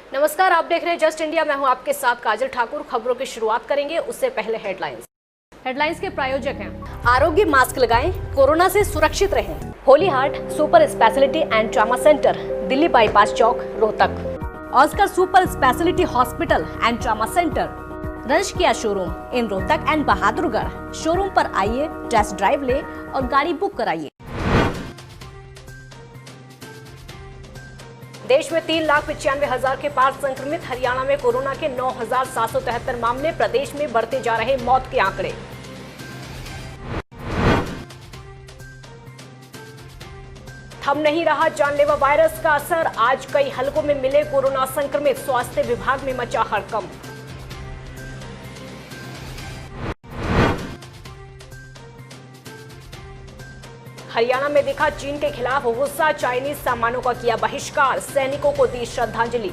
नमस्कार, आप देख रहे हैं जस्ट इंडिया। मैं हूं आपके साथ काजल ठाकुर। खबरों की शुरुआत करेंगे, उससे पहले हेडलाइंस के प्रायोजक हैं आरोग्य मास्क लगाएं, कोरोना से सुरक्षित रहें। Holy Heart super speciality and trauma centre, Delhi bypass Chowk, Rohtak. Oscar super speciality hospital and trauma centre, रंश किया showroom in Rohtak and Bahadurgarh. Showroom पर आइए, टेस्ट ड्राइव ले और गाड़ी बुक कराइए। देश में 3,95,000 के पार संक्रमित। हरियाणा में कोरोना के 9,773 मामले। प्रदेश में बढ़ते जा रहे मौत के आंकड़े। थम नहीं रहा जानलेवा वायरस का असर। आज कई हलकों में मिले कोरोना संक्रमित। स्वास्थ्य विभाग में मचा हड़कंप। हरियाणा में दिखा चीन के खिलाफ गुस्सा। चाइनीज सामानों का किया बहिष्कार। सैनिकों को दी श्रद्धांजलि।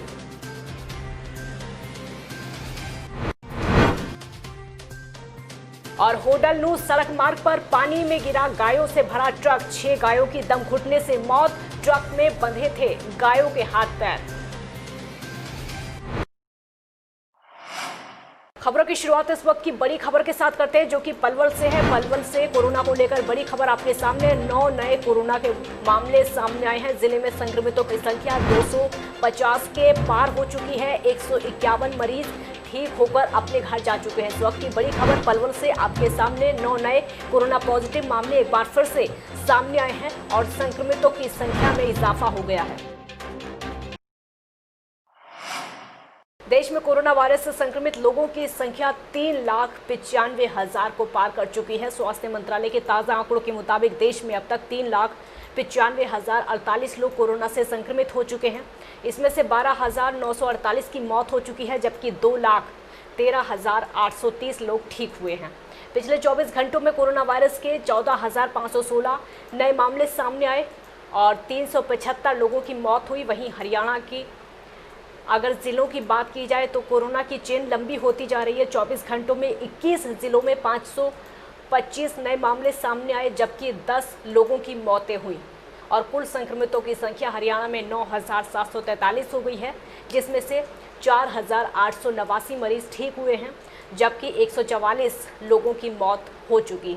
और होडलनू सड़क मार्ग पर पानी में गिरा गायों से भरा ट्रक। 6 गायों की दम घुटने से मौत। ट्रक में बंधे थे गायों के हाथ पैर। खबरों की शुरुआत इस वक्त की बड़ी खबर के साथ करते हैं, जो कि पलवल से है। पलवल से कोरोना को लेकर बड़ी खबर आपके सामने। 9 नए कोरोना के मामले सामने आए हैं। जिले में संक्रमितों की संख्या 250 के पार हो चुकी है। 151 मरीज ठीक होकर अपने घर जा चुके हैं। इस वक्त की बड़ी खबर पलवल से आपके सामने। 9 नए कोरोना पॉजिटिव मामले एक बार फिर से सामने आए हैं और संक्रमितों की संख्या में इजाफा हो गया है। देश में कोरोना वायरस से संक्रमित लोगों की संख्या 3,95,000 को पार कर चुकी है। स्वास्थ्य मंत्रालय के ताज़ा आंकड़ों के मुताबिक देश में अब तक 3,95,048 लोग कोरोना से संक्रमित हो चुके हैं। इसमें से 12,948 की मौत हो चुकी है, जबकि 2,13,830 लोग ठीक हुए हैं। पिछले 24 घंटों में कोरोना वायरस के 14,516 नए मामले सामने आए और 375 लोगों की मौत हुई। वहीं हरियाणा की अगर जिलों की बात की जाए तो कोरोना की चेन लंबी होती जा रही है। 24 घंटों में 21 जिलों में 525 नए मामले सामने आए, जबकि 10 लोगों की मौतें हुई और कुल संक्रमितों की संख्या हरियाणा में 9,743 हो गई है, जिसमें से 4,889 मरीज ठीक हुए हैं, जबकि 144 लोगों की मौत हो चुकी है।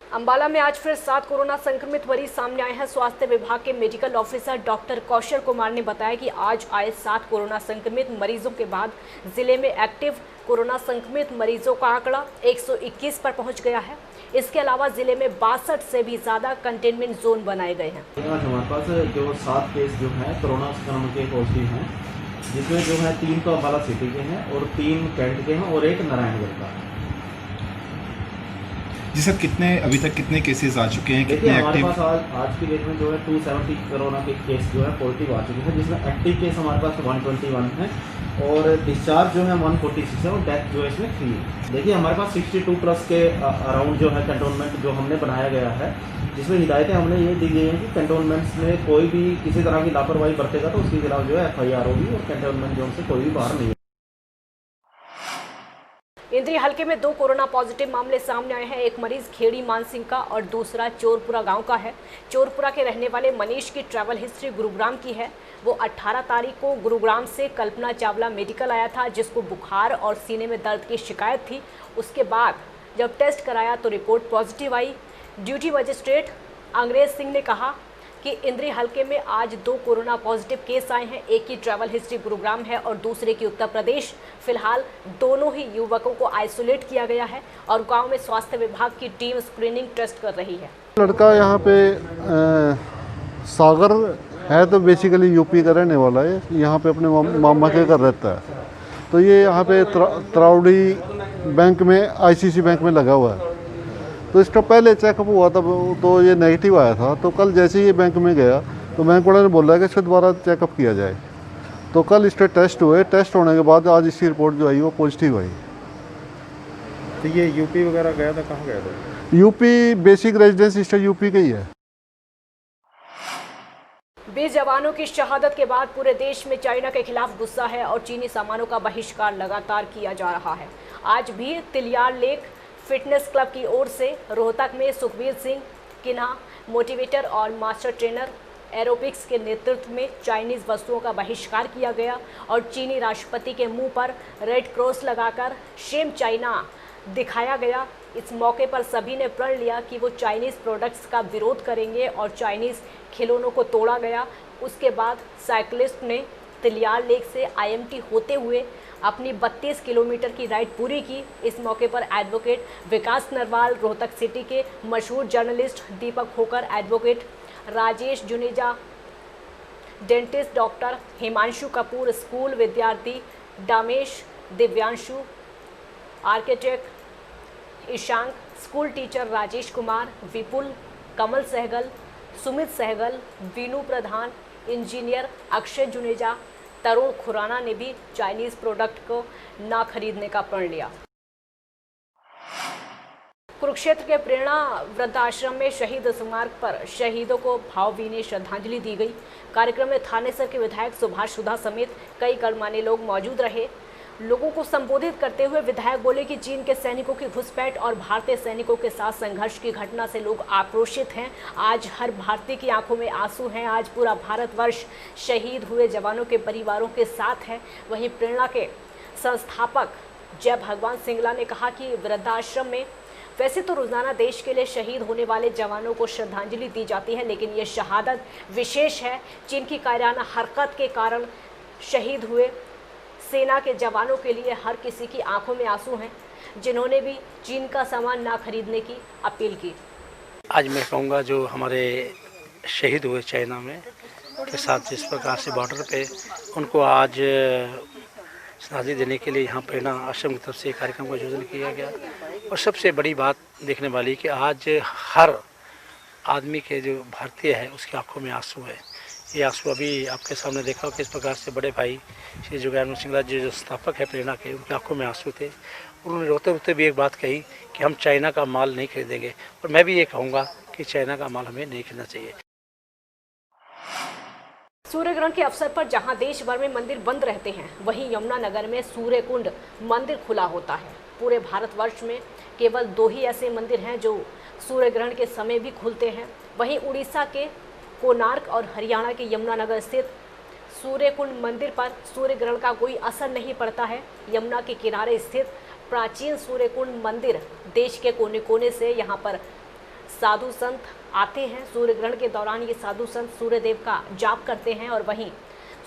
अंबाला में आज फिर 7 कोरोना संक्रमित मरीज सामने आए हैं। स्वास्थ्य विभाग के medical officer doctor Kaushal Kumar ने बताया कि आज आए 7 कोरोना संक्रमित मरीजों के बाद जिले में एक्टिव कोरोना संक्रमित मरीजों का आंकड़ा 121 पर पहुंच गया है। इसके अलावा जिले में 62 से भी ज्यादा कंटेनमेंट जोन बनाए गए हैं। हमारे पास जो 7 केस जो है कोरोना संक्रमण के पॉजिटिव हैं, जिसमें जो है 3 तो अंबाला सिटी के हैं और 3 कैंट के हैं और 1 नारायणगढ़ का है। जी सर, अभी तक कितने केसेस आ चुके हैं? देखिए, हमारे पास आज की डेट में जो है 270 कोरोना के केस जो है पॉजिटिव आ चुके हैं, जिसमें एक्टिव केस हमारे पास 121 है और डिस्चार्ज जो है 146 है और डेथ जो है इसमें 3 है। देखिए, हमारे पास 62+ के अराउंड जो है कंटोनमेंट जो हमने बनाया गया है, जिसमें हिदायतें हमने ये दी गई हैं कि कंटोनमेंट्स में कोई भी किसी तरह की लापरवाही बरतेगा तो उसके खिलाफ जो है FIR होगी और कंटोनमेंट जोन से कोई भी बाहर नहीं। इंद्री हलके में 2 कोरोना पॉजिटिव मामले सामने आए हैं। एक मरीज खेड़ी मानसिंह का और दूसरा चोरपुरा गांव का है। चोरपुरा के रहने वाले मनीष की ट्रैवल हिस्ट्री गुरुग्राम की है। वो 18 तारीख को गुरुग्राम से कल्पना चावला मेडिकल आया था, जिसको बुखार और सीने में दर्द की शिकायत थी। उसके बाद जब टेस्ट कराया तो रिपोर्ट पॉजिटिव आई। ड्यूटी मजिस्ट्रेट अंग्रेज सिंह ने कहा कि इंद्री हलके में आज 2 कोरोना पॉजिटिव केस आए हैं। एक की ट्रैवल हिस्ट्री गुरुग्राम है और दूसरे की उत्तर प्रदेश। फिलहाल दोनों ही युवकों को आइसोलेट किया गया है और गांव में स्वास्थ्य विभाग की टीम स्क्रीनिंग टेस्ट कर रही है। लड़का यहाँ पे सागर है तो बेसिकली यूपी का रहने वाला है। यहाँ पे अपने मामा के घर रहता है। तो ये यहाँ पे त्रावड़ी बैंक में ICC बैंक में लगा हुआ है। तो इसका पहले चेकअप हुआ था तो ये नेगेटिव आया था। तो कल जैसे ही ये बैंक में गया तो बैंक वाले ने बोला कि इसका दोबारा चेकअप किया जाए। तो कल इसके टेस्ट हुए। टेस्ट होने के बाद आज इसकी रिपोर्ट जो आई वो पॉजिटिव आई। तो ये यूपी वगैरह गया था, कहाँ गया था? यूपी बेसिक रेजिडेंस इसका यूपी का ही है। 20 जवानों की शहादत के बाद पूरे देश में चाइना के खिलाफ गुस्सा है और चीनी सामानों का बहिष्कार लगातार किया जा रहा है। आज भी तिलियार लेक फिटनेस क्लब की ओर से रोहतक में सुखबीर सिंह किन्हा मोटिवेटर और मास्टर ट्रेनर एरोबिक्स के नेतृत्व में चाइनीज वस्तुओं का बहिष्कार किया गया और चीनी राष्ट्रपति के मुंह पर रेड क्रॉस लगाकर शेम चाइना दिखाया गया। इस मौके पर सभी ने प्रण लिया कि वो चाइनीज प्रोडक्ट्स का विरोध करेंगे और चाइनीज खिलौनों को तोड़ा गया। उसके बाद साइकिलिस्ट ने तिलियार लेक से IMT होते हुए अपनी 32 किलोमीटर की राइड पूरी की। इस मौके पर एडवोकेट विकास नरवाल, रोहतक सिटी के मशहूर journalist Deepak Khokar, advocate Rajesh Juneja, dentist doctor Himanshu Kapoor, school विद्यार्थी Damesh, Divyanshu, architect Ishank, school teacher Rajesh Kumar, Vipul, Kamal Sehgal, Sumit Sehgal, Veenu Pradhan, engineer Akshay Juneja, Tarun Khurana ने भी चाइनीज प्रोडक्ट को ना खरीदने का प्रण लिया। कुरुक्षेत्र के प्रेरणा वृद्धाश्रम में शहीद स्मारक पर शहीदों को भावभीनी श्रद्धांजलि दी गई। कार्यक्रम में थानेसर के विधायक सुभाष सुधा समेत कई गणमान्य लोग मौजूद रहे। लोगों को संबोधित करते हुए विधायक बोले कि चीन के सैनिकों की घुसपैठ और भारतीय सैनिकों के साथ संघर्ष की घटना से लोग आक्रोशित हैं। आज हर भारतीय की आंखों में आंसू हैं। आज पूरा भारतवर्ष शहीद हुए जवानों के परिवारों के साथ है। वहीं प्रेरणा के संस्थापक जय भगवान सिंगला ने कहा कि वृद्धाश्रम में वैसे तो रोजाना देश के लिए शहीद होने वाले जवानों को श्रद्धांजलि दी जाती है, लेकिन ये शहादत विशेष है। चीन की कायराना हरकत के कारण शहीद हुए सेना के जवानों के लिए हर किसी की आंखों में आंसू हैं, जिन्होंने भी चीन का सामान ना खरीदने की अपील की। आज मैं कहूँगा जो हमारे शहीद हुए चाइना में के साथ जिस प्रकार से बॉर्डर पे उनको आज श्रद्धांजलि देने के लिए यहाँ प्रेरणा आश्रम की तरफ से कार्यक्रम का आयोजन किया गया। और सबसे बड़ी बात देखने वाली कि आज हर आदमी के जो भारतीय है उसकी आंखों में आंसू है। ये आंसू अभी आपके सामने देखा किस प्रकार से बड़े भाई श्री जगयानंद सिंगला जी जो संस्थापक है प्रेरणा के, उनकी आंखों में आंसू थे। उन्होंने रोते रोते भी एक बात कही कि हम चाइना का माल नहीं खरीदेंगे। और मैं भी ये कहूँगा कि चाइना का माल हमें नहीं खरीदना चाहिए। सूर्य ग्रहण के अवसर पर जहां देश भर में मंदिर बंद रहते हैं, वहीं यमुनानगर में सूर्य कुंड मंदिर खुला होता है। पूरे भारतवर्ष में केवल 2 ही ऐसे मंदिर हैं जो सूर्य ग्रहण के समय भी खुलते हैं। वहीं उड़ीसा के कोणार्क और हरियाणा के यमुनानगर स्थित सूर्य कुंड मंदिर पर सूर्य ग्रहण का कोई असर नहीं पड़ता है। यमुना के किनारे स्थित प्राचीन सूर्य कुंड मंदिर देश के कोने कोने से यहाँ पर साधु संत आते हैं। सूर्य ग्रहण के दौरान ये साधु संत सूर्य देव का जाप करते हैं। और वहीं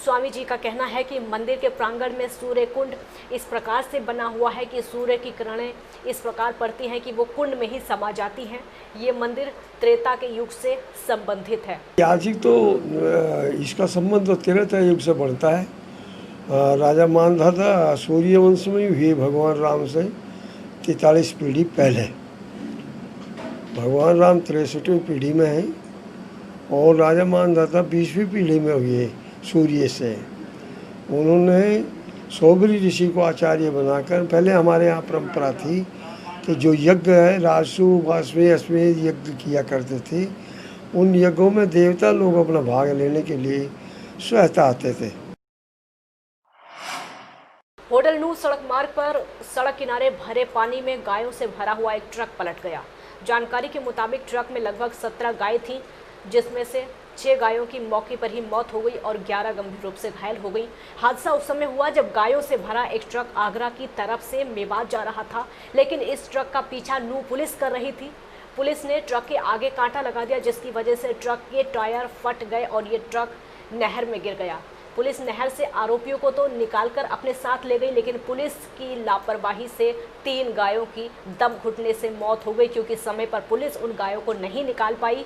स्वामी जी का कहना है कि मंदिर के प्रांगण में सूर्य कुंड इस प्रकार से बना हुआ है कि सूर्य की किरणें इस प्रकार पड़ती हैं कि वो कुंड में ही समा जाती हैं। ये मंदिर त्रेता के युग से संबंधित है। ऐतिहासिक तो इसका संबंध तो त्रेता युग से बढ़ता है। राजा मानधाता सूर्य वंश में हुए भगवान राम से 43 पीढ़ी पहले। भगवान राम 63वीं पीढ़ी में हैं और राजा मानधाता 20वीं पीढ़ी में हुए सूर्य से। उन्होंने सौबरी ऋषि को आचार्य बनाकर, पहले हमारे यहाँ परंपरा थी कि जो यज्ञ है राजसु वासवे अश्वमेध यज्ञ किया करते थे, उन यज्ञों में देवता लोग अपना भाग लेने के लिए स्वतः आते थे। होटल नूर सड़क मार्ग पर सड़क किनारे भरे पानी में गायों से भरा हुआ एक ट्रक पलट गया। जानकारी के मुताबिक ट्रक में लगभग 17 गाय थीं, जिसमें से 6 गायों की मौके पर ही मौत हो गई और 11 गंभीर रूप से घायल हो गई। हादसा उस समय हुआ जब गायों से भरा एक ट्रक आगरा की तरफ से मेवात जा रहा था, लेकिन इस ट्रक का पीछा नूह पुलिस कर रही थी। पुलिस ने ट्रक के आगे कांटा लगा दिया, जिसकी वजह से ट्रक के टायर फट गए और ये ट्रक नहर में गिर गया। पुलिस नहर से आरोपियों को तो निकालकर अपने साथ ले गई, लेकिन पुलिस की लापरवाही से 3 गायों की दम घुटने से मौत हो गई, क्योंकि समय पर पुलिस उन गायों को नहीं निकाल पाई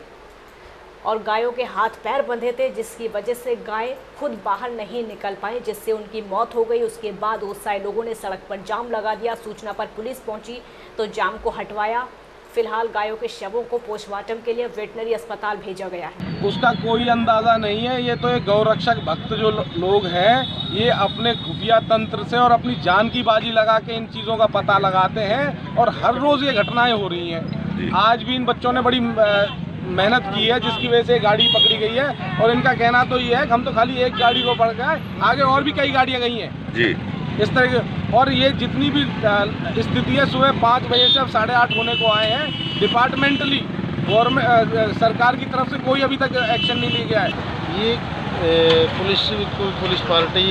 और गायों के हाथ पैर बंधे थे, जिसकी वजह से गाय खुद बाहर नहीं निकल पाई, जिससे उनकी मौत हो गई। उसके बाद उत्साही लोगों ने सड़क पर जाम लगा दिया। सूचना पर पुलिस पहुंची तो जाम को हटवाया। फिलहाल गायों के शवों को पोस्टमार्टम के लिए वेटनरी अस्पताल भेजा गया है। उसका कोई अंदाज़ा नहीं है। ये तो एक गौरक्षक भक्त जो लोग हैं, ये अपने खुफिया तंत्र से और अपनी जान की बाजी लगा के इन चीज़ों का पता लगाते हैं और हर रोज़ ये घटनाएं हो रही हैं। आज भी इन बच्चों ने बड़ी मेहनत की है, जिसकी वजह से गाड़ी पकड़ी गई है। और इनका कहना तो ये है कि हम तो खाली एक गाड़ी को पकड़ गए, आगे और भी कई गाड़ियाँ गई हैं जी इस तरह के। और ये जितनी भी स्थिति है, सुबह 5 बजे से अब 8:30 होने को आए हैं। डिपार्टमेंटली गवर्नमेंट सरकार की तरफ से कोई अभी तक एक्शन नहीं लिया गया है। ये पुलिस पार्टी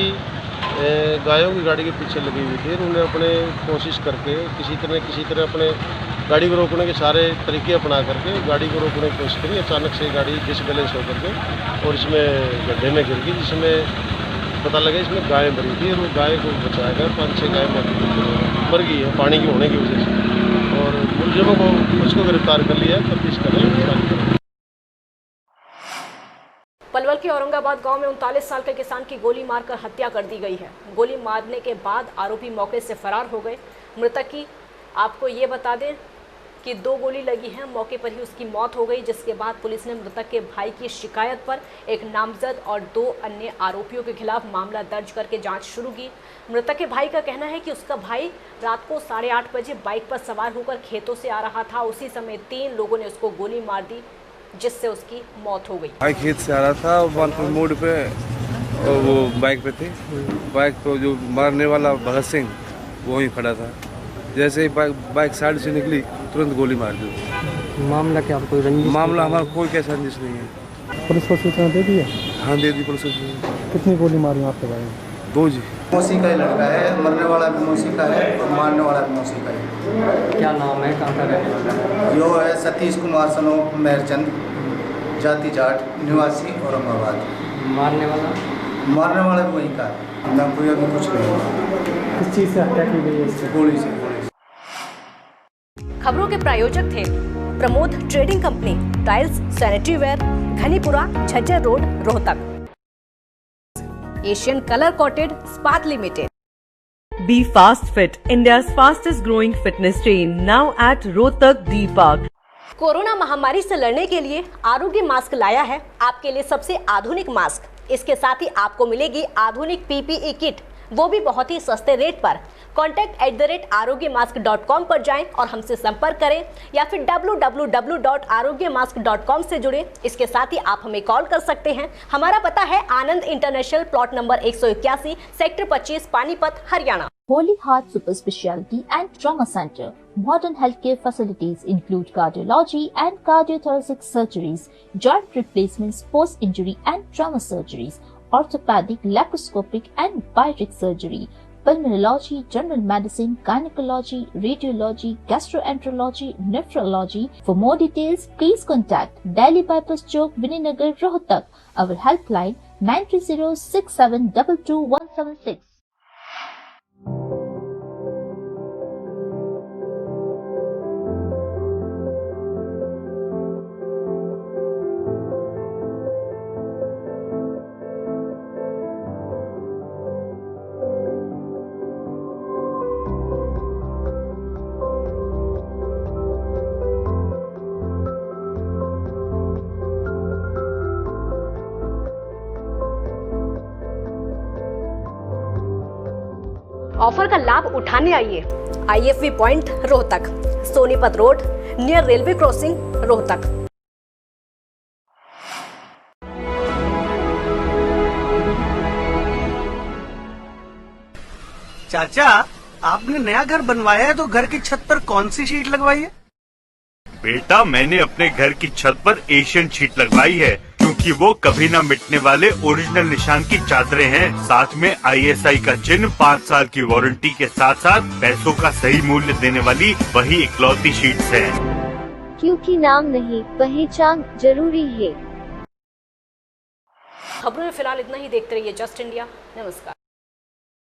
गायों की गाड़ी के पीछे लगी हुई थी। उन्होंने अपने कोशिश करके किसी तरह अपने गाड़ी को रोकने के सारे तरीके अपना करके गाड़ी को रोकने की कोशिश करी। अचानक से गाड़ी डिसबैलेंस होकर के और इसमें गड्ढे में गिर गई, जिसमें पता लगा इसमें गाय मरी थी और वो गाय को बचाया गया। 5-6 गाय मर गई है पानी की होने की वजह से, और मुलजिमों को उसको गिरफ्तार कर लिया है। तफ्तीश कर रहे हैं। पलवल के औरंगाबाद गांव में 39 साल के किसान की गोली मारकर हत्या कर दी गई है। गोली मारने के बाद आरोपी मौके से फरार हो गए। मृतक की आपको ये बता दें कि 2 गोली लगी हैं, मौके पर ही उसकी मौत हो गई, जिसके बाद पुलिस ने मृतक के भाई की शिकायत पर एक नामजद और 2 अन्य आरोपियों के खिलाफ मामला दर्ज करके जांच शुरू की। मृतक के भाई का कहना है कि उसका भाई रात को 8:30 बजे बाइक पर सवार होकर खेतों से आ रहा था। उसी समय 3 लोगों ने उसको गोली मार दी, जिससे उसकी मौत हो गई। भाई खेत से आ रहा था, वानपुर मोड़ पे और वो बाइक पे थे। बाइक पे जो मारने वाला भगत सिंह वो वहीं खड़ा था। जैसे ही बाइक साइड से निकली तुरंत गोली मार दी। मामला क्या, कोई रंजिश? मामला हमारा कोई कैसा रंजिश नहीं है। पुलिस को सूचना दे दी है? हाँ दे दी पुलिस को। कितनी गोली मारी आपके भाई? 2 जी। मौसी का ही लड़का है, मरने वाला भी मौसी का है और मारने वाला भी मौसी का है। क्या नाम है, कहाँ का रहने वाला है? यो है सतीश कुमार सनोप मेहरचंद, जाति जाट, निवासी औरंगाबाद। मारने वाला भी वहीं का है। ना कोई अभी कुछ नहीं। किस चीज़ से हत्या की गई है? गोली से। खबरों के प्रायोजक थे Pramod trading company, tiles, sanitary ware, Ghanipura, Jhajjar road, Rohtak. Asian colour coated Ispat limited. Be Fast Fit, India's fastest growing fitness chain, now at Rohtak D Park. Corona महामारी से लड़ने के लिए आरोग्य मास्क लाया है आपके लिए सबसे आधुनिक मास्क। इसके साथ ही आपको मिलेगी आधुनिक PPE किट, वो भी बहुत ही सस्ते रेट पर। contact@arogyamask.com पर जाएं और हमसे संपर्क करें या फिर www.arogyamask.com से जुड़ें। इसके साथ ही आप हमें कॉल कर सकते हैं। हमारा पता है Anand international, plot number 181, sector 25, Panipat, Haryana. Holy Heart Super Speciality and Trauma Center. Modern healthcare facilities include cardiology and cardiothoracic surgeries, joint replacements, post-injury and trauma surgeries, orthopedic, laparoscopic and bariatric surgery, pulmonology, general medicine, gynecology, radiology, gastroenterology, nephrology. For more details, please contact Delhi Bypass Chowk, Vininagar, Rohtak. Our helpline 93067222176. Offer का लाभ उठाने आइए IFV point Rohtak, Sonipat road, near railway crossing, Rohtak. चाचा, आपने नया घर बनवाया है तो घर की छत पर कौन सी शीट लगवाई है? बेटा, मैंने अपने घर की छत पर एशियन शीट लगवाई है, क्योंकि वो कभी न मिटने वाले ओरिजिनल निशान की चादरें हैं। साथ में ISI का चिन्ह, 5 साल की वारंटी के साथ साथ पैसों का सही मूल्य देने वाली वही इकलौती शीट्स हैं। क्योंकि नाम नहीं, पहचान जरूरी है। खबरों में फिलहाल इतना ही। देखते रहिए जस्ट इंडिया। नमस्कार।